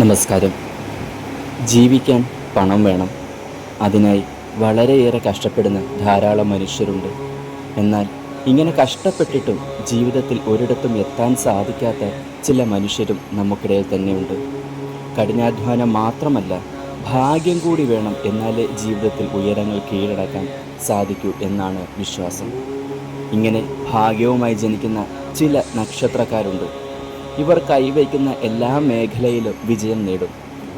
നമസ്കാരം. ജീവിക്കാൻ പണം വേണം. അതിനായി വളരെയേറെ കഷ്ടപ്പെടുന്ന ധാരാളം മനുഷ്യരുണ്ട്. എന്നാൽ ഇങ്ങനെ കഷ്ടപ്പെട്ടിട്ടും ജീവിതത്തിൽ ഒരിടത്തും എത്താൻ സാധിക്കാത്ത ചില മനുഷ്യരും നമുക്കിടയിൽ തന്നെയുണ്ട്. കഠിനാധ്വാനം മാത്രമല്ല, ഭാഗ്യം കൂടി വേണം, എന്നാലേ ജീവിതത്തിൽ ഉയരങ്ങൾ കീഴടക്കാൻ സാധിക്കൂ എന്നാണ് വിശ്വാസം. ഇങ്ങനെ ഭാഗ്യവുമായി ജനിക്കുന്ന ചില നക്ഷത്രക്കാരുണ്ട്. ഇവർ കൈവയ്ക്കുന്ന എല്ലാ മേഖലയിലും വിജയം നേടും.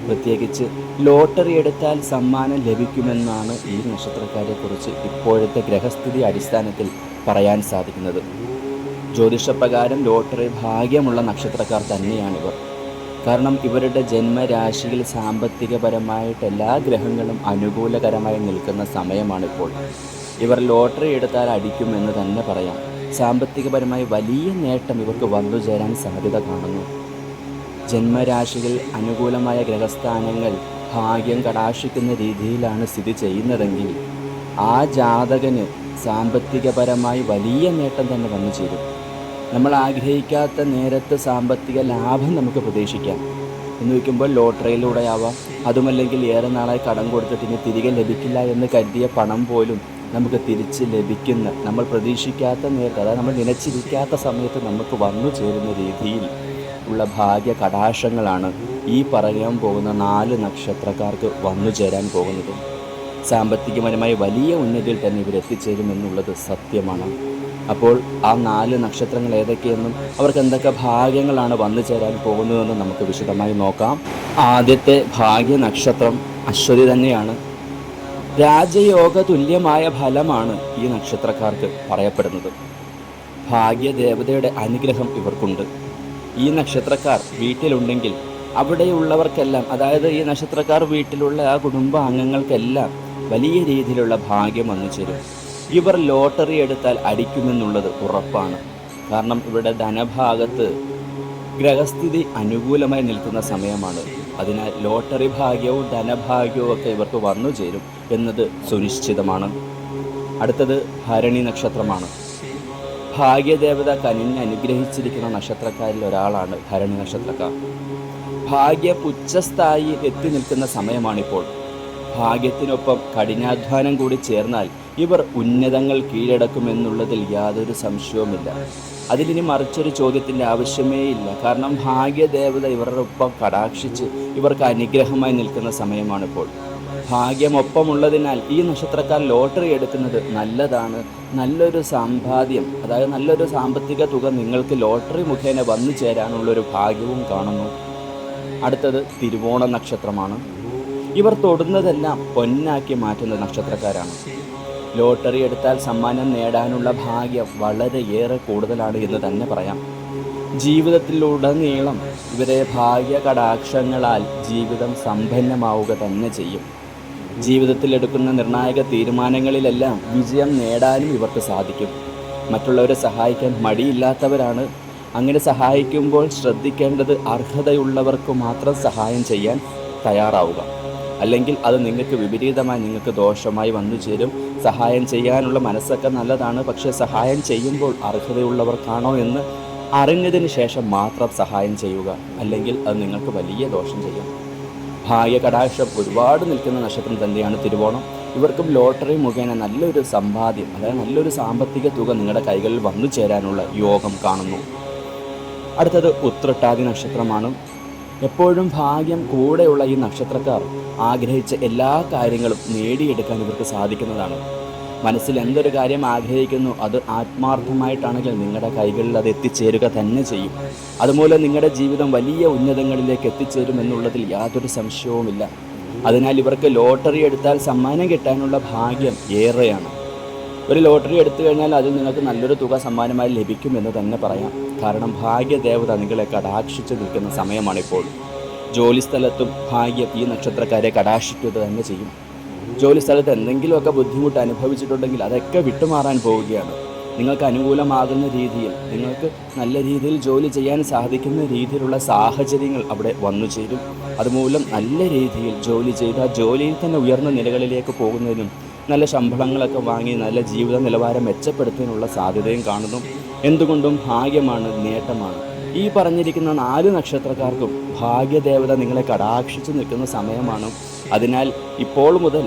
പ്രത്യേകിച്ച് ലോട്ടറി എടുത്താൽ സമ്മാനം ലഭിക്കുമെന്നാണ് ഈ നക്ഷത്രക്കാരെക്കുറിച്ച് ഇപ്പോഴത്തെ ഗ്രഹസ്ഥിതി അടിസ്ഥാനത്തിൽ പറയാൻ സാധിക്കുന്നത്. ജ്യോതിഷപ്രകാരം ലോട്ടറി ഭാഗ്യമുള്ള നക്ഷത്രക്കാർ തന്നെയാണിവർ. കാരണം ഇവരുടെ ജന്മരാശിയിൽ സാമ്പത്തികപരമായിട്ട് എല്ലാ ഗ്രഹങ്ങളും അനുകൂലകരമായി നിൽക്കുന്ന സമയമാണിപ്പോൾ. ഇവർ ലോട്ടറി എടുത്താൽ അടിക്കുമെന്ന് തന്നെ പറയാം. സാമ്പത്തികപരമായി വലിയ നേട്ടം ഇവർക്ക് വന്നു ചേരാൻ സാധ്യത കാണുന്നു. ജന്മരാശികൾ അനുകൂലമായ ഗ്രഹസ്ഥാനങ്ങൾ ഭാഗ്യം കടാക്ഷിക്കുന്ന രീതിയിലാണ് സ്ഥിതി ചെയ്യുന്നതെങ്കിൽ ആ ജാതകന് സാമ്പത്തികപരമായി വലിയ നേട്ടം തന്നെ വന്നു ചേരും. നമ്മൾ ആഗ്രഹിക്കാത്ത നേരത്ത് സാമ്പത്തിക ലാഭം നമുക്ക് പ്രതീക്ഷിക്കാം. എന്ന് വയ്ക്കുമ്പോൾ ലോട്ടറിയിലൂടെയാവാം, അതുമല്ലെങ്കിൽ ഏറെ നാളായി കടം കൊടുത്തിട്ട് ഇനി തിരികെ ലഭിക്കില്ല എന്ന് കരുതിയ പണം പോലും നമുക്ക് തിരിച്ച് ലഭിക്കുന്ന, നമ്മൾ പ്രതീക്ഷിക്കാത്ത നേരത്ത്, അതായത് നമ്മൾ നനച്ചിരിക്കാത്ത സമയത്ത് നമുക്ക് വന്നു ചേരുന്ന രീതിയിൽ ഉള്ള ഭാഗ്യ കടാക്ഷങ്ങളാണ് ഈ പറയാൻ പോകുന്ന 4 നക്ഷത്രക്കാർക്ക് വന്നു ചേരാൻ പോകുന്നത്. സാമ്പത്തികപരമായി വലിയ ഉന്നതിയിൽ തന്നെ ഇവരെത്തിച്ചേരുമെന്നുള്ളത് സത്യമാണ്. അപ്പോൾ ആ 4 നക്ഷത്രങ്ങൾ ഏതൊക്കെയെന്നും അവർക്ക് എന്തൊക്കെ ഭാഗ്യങ്ങളാണ് വന്നു ചേരാൻ പോകുന്നതെന്നും നമുക്ക് വിശദമായി നോക്കാം. ആദ്യത്തെ ഭാഗ്യ നക്ഷത്രം അശ്വതി തന്നെയാണ്. രാജയോഗ തുല്യമായ ഫലമാണ് ഈ നക്ഷത്രക്കാർക്ക് പറയപ്പെടുന്നത്. ഭാഗ്യദേവതയുടെ അനുഗ്രഹം ഇവർക്കുണ്ട്. ഈ നക്ഷത്രക്കാർ വീട്ടിലുണ്ടെങ്കിൽ അവിടെയുള്ളവർക്കെല്ലാം, അതായത് ഈ നക്ഷത്രക്കാർ വീട്ടിലുള്ള ആ കുടുംബാംഗങ്ങൾക്കെല്ലാം വലിയ രീതിയിലുള്ള ഭാഗ്യം വന്നു ചേരും. ഇവർ ലോട്ടറി എടുത്താൽ അടിക്കുമെന്നുള്ളത് ഉറപ്പാണ്. കാരണം ഇവിടെ ധനഭാഗത്ത് ഗ്രഹസ്ഥിതി അനുകൂലമായി നിൽക്കുന്ന സമയമാണ്. അതിനാൽ ലോട്ടറി ഭാഗ്യവും ധനഭാഗ്യവും ഒക്കെ ഇവർക്ക് വന്നു ചേരും എന്നത് സുനിശ്ചിതമാണ്. അടുത്തത് ഭരണി നക്ഷത്രമാണ്. ഭാഗ്യദേവത കനിഞ്ഞ് അനുഗ്രഹിച്ചിരിക്കുന്ന നക്ഷത്രക്കാരിൽ ഒരാളാണ് ഭരണി നക്ഷത്രക്കാർ. ഭാഗ്യ ഉച്ചസ്ഥായി എത്തി നിൽക്കുന്ന സമയമാണിപ്പോൾ. ഭാഗ്യത്തിനൊപ്പം കഠിനാധ്വാനം കൂടി ചേർന്നാൽ ഇവർ ഉന്നതങ്ങൾ കീഴടക്കുമെന്നുള്ളതിൽ യാതൊരു സംശയവുമില്ല. അതിലിനി മറിച്ചൊരു ചോദ്യത്തിൻ്റെ ആവശ്യമേ ഇല്ല. കാരണം ഭാഗ്യദേവത ഇവരുടെ ഒപ്പം കടാക്ഷിച്ച് ഇവർക്ക് അനുഗ്രഹമായി നിൽക്കുന്ന സമയമാണിപ്പോൾ. ഭാഗ്യമൊപ്പമുള്ളതിനാൽ ഈ നക്ഷത്രക്കാർ ലോട്ടറി എടുക്കുന്നത് നല്ലതാണ്. നല്ലൊരു സമ്പാദ്യം, അതായത് നല്ലൊരു സാമ്പത്തിക തുക നിങ്ങൾക്ക് ലോട്ടറി മുഖേന വന്നു ചേരാനുള്ളൊരു ഭാഗ്യവും കാണുന്നു. അടുത്തത് തിരുവോണ നക്ഷത്രമാണ്. ഇവർ തൊടുന്നതെല്ലാം പൊന്നാക്കി മാറ്റുന്ന നക്ഷത്രക്കാരാണ്. ലോട്ടറി എടുത്താൽ സമ്മാനം നേടാനുള്ള ഭാഗ്യം വളരെയേറെ കൂടുതലാണ് എന്ന് തന്നെ പറയാം. ജീവിതത്തിലുടനീളം ഇവരെ ഭാഗ്യ കടാക്ഷങ്ങളാൽ ജീവിതം സമ്പന്നമാവുക തന്നെ ചെയ്യും. ജീവിതത്തിൽ എടുക്കുന്ന നിർണായക തീരുമാനങ്ങളിലെല്ലാം വിജയം നേടാനും ഇവർക്ക് സാധിക്കും. മറ്റുള്ളവരെ സഹായിക്കാൻ മടിയില്ലാത്തവരാണ്. അങ്ങനെ സഹായിക്കുമ്പോൾ ശ്രദ്ധിക്കേണ്ടത് അർഹതയുള്ളവർക്ക് മാത്രം സഹായം ചെയ്യാൻ തയ്യാറാവുക. അല്ലെങ്കിൽ അത് നിങ്ങൾക്ക് വിപരീതമായി, നിങ്ങൾക്ക് ദോഷമായി വന്നു ചേരും. സഹായം ചെയ്യാനുള്ള മനസ്സൊക്കെ നല്ലതാണ്, പക്ഷേ സഹായം ചെയ്യുമ്പോൾ അർഹതയുള്ളവർക്കാണോ എന്ന് അറിഞ്ഞതിന് ശേഷം മാത്രം സഹായം ചെയ്യുക. അല്ലെങ്കിൽ അത് നിങ്ങൾക്ക് വലിയ ദോഷം ചെയ്യും. ഭാഗ്യ കടാക്ഷം ഒരുപാട് നിൽക്കുന്ന നക്ഷത്രം തന്നെയാണ് തിരുവോണം. ഇവർക്കും ലോട്ടറി മുഖേന നല്ലൊരു സമ്പാദ്യം, അതായത് നല്ലൊരു സാമ്പത്തിക തുക നിങ്ങളുടെ കൈകളിൽ വന്നു ചേരാനുള്ള യോഗം കാണുന്നു. അടുത്തത് ഉത്രട്ടാതി നക്ഷത്രമാണ്. എപ്പോഴും ഭാഗ്യം കൂടെയുള്ള ഈ നക്ഷത്രക്കാർ ആഗ്രഹിച്ച എല്ലാ കാര്യങ്ങളും നേടിയെടുക്കാൻ ഇവർക്ക് സാധിക്കുന്നതാണ്. മനസ്സിൽ എന്തൊരു കാര്യം ആഗ്രഹിക്കുന്നു അത് ആത്മാർത്ഥമായിട്ടാണെങ്കിൽ നിങ്ങളുടെ കൈകളിൽ അത് എത്തിച്ചേരുക തന്നെ ചെയ്യും. അതുമൂലം നിങ്ങളുടെ ജീവിതം വലിയ ഉന്നതങ്ങളിലേക്ക് എത്തിച്ചേരുമെന്നുള്ളതിൽ യാതൊരു സംശയവുമില്ല. അതിനാൽ ഇവർക്ക് ലോട്ടറി എടുത്താൽ സമ്മാനം കിട്ടാനുള്ള ഭാഗ്യം ഏറെയാണ്. ഒരു ലോട്ടറി എടുത്തു കഴിഞ്ഞാൽ അതിൽ നിങ്ങൾക്ക് നല്ലൊരു തുക സമ്മാനമായി ലഭിക്കുമെന്ന് തന്നെ പറയാം. കാരണം ഭാഗ്യദേവത നിങ്ങളെ കടാക്ഷിച്ച് നിൽക്കുന്ന സമയമാണിപ്പോൾ. ജോലിസ്ഥലത്തും ഭാഗ്യം ഈ നക്ഷത്രക്കാരെ കടാക്ഷിക്കുക തന്നെ ചെയ്യും. ജോലിസ്ഥലത്ത് എന്തെങ്കിലുമൊക്കെ ബുദ്ധിമുട്ട് അനുഭവിച്ചിട്ടുണ്ടെങ്കിൽ അതൊക്കെ വിട്ടുമാറാൻ പോവുകയാണ്. നിങ്ങൾക്ക് അനുകൂലമാകുന്ന രീതിയിൽ, നിങ്ങൾക്ക് നല്ല രീതിയിൽ ജോലി ചെയ്യാൻ സാധിക്കുന്ന രീതിയിലുള്ള സാഹചര്യങ്ങൾ അവിടെ വന്നു ചേരും. അതുമൂലം നല്ല രീതിയിൽ ജോലി ചെയ്ത് ആ ജോലിയിൽ തന്നെ ഉയർന്ന നിലകളിലേക്ക് പോകുന്നതിനും നല്ല ശമ്പളങ്ങളൊക്കെ വാങ്ങി നല്ല ജീവിത നിലവാരം മെച്ചപ്പെടുത്തുന്നതിനുള്ള സാധ്യതയും കാണുന്നു. എന്തുകൊണ്ടും ഭാഗ്യമാണ്, നേട്ടമാണ്. ഈ പറഞ്ഞിരിക്കുന്ന 4 നക്ഷത്രക്കാർക്കും ഭാഗ്യദേവത നിങ്ങളെ കടാക്ഷിച്ചു നിൽക്കുന്ന സമയമാണ്. അതിനാൽ ഇപ്പോൾ മുതൽ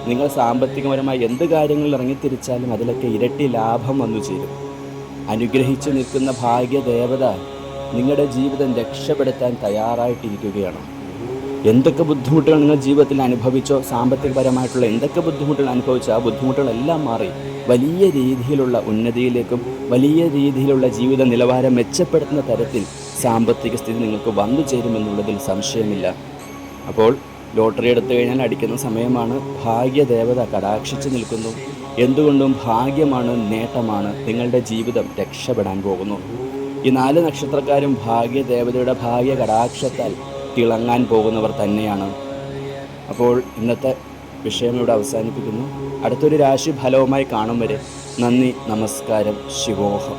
നിങ്ങൾ സാമ്പത്തികപരമായി എന്ത് കാര്യങ്ങളിൽ ഇറങ്ങിത്തിരിച്ചാലും അതിലൊക്കെ ഇരട്ടി ലാഭം വന്നു ചേരും. അനുഗ്രഹിച്ചു നിൽക്കുന്ന ഭാഗ്യദേവത നിങ്ങളുടെ ജീവിതം രക്ഷപ്പെടുത്താൻ തയ്യാറായിട്ടിരിക്കുകയാണ്. എന്തൊക്കെ ബുദ്ധിമുട്ടുകൾ നിങ്ങൾ ജീവിതത്തിൽ അനുഭവിച്ചോ, സാമ്പത്തികപരമായിട്ടുള്ള എന്തൊക്കെ ബുദ്ധിമുട്ടുകൾ അനുഭവിച്ചോ, ആ ബുദ്ധിമുട്ടുകളെല്ലാം മാറി വലിയ രീതിയിലുള്ള ഉന്നതിയിലേക്കും വലിയ രീതിയിലുള്ള ജീവിത നിലവാരം മെച്ചപ്പെടുത്തുന്ന തരത്തിൽ സാമ്പത്തിക സ്ഥിതി നിങ്ങൾക്ക് വന്നു ചേരുമെന്നുള്ളതിൽ സംശയമില്ല. അപ്പോൾ ലോട്ടറി എടുത്തു കഴിഞ്ഞാൽ അടിക്കുന്ന സമയമാണ്. ഭാഗ്യദേവത കടാക്ഷിച്ചു നിൽക്കുന്നു. എന്തുകൊണ്ടും ഭാഗ്യമാണ്, നേട്ടമാണ്. നിങ്ങളുടെ ജീവിതം രക്ഷപ്പെടാൻ പോകുന്നു. ഈ 4 നക്ഷത്രക്കാരും ഭാഗ്യദേവതയുടെ ഭാഗ്യ കടാക്ഷത്താൽ തിളങ്ങാൻ പോകുന്നവർ തന്നെയാണ്. അപ്പോൾ ഇന്നത്തെ വിഷയം ഇവിടെ അവസാനിപ്പിക്കുന്നു. അടുത്തൊരു രാശി ഫലവുമായി കാണും വരെ നന്ദി, നമസ്കാരം, ശിവോഹം.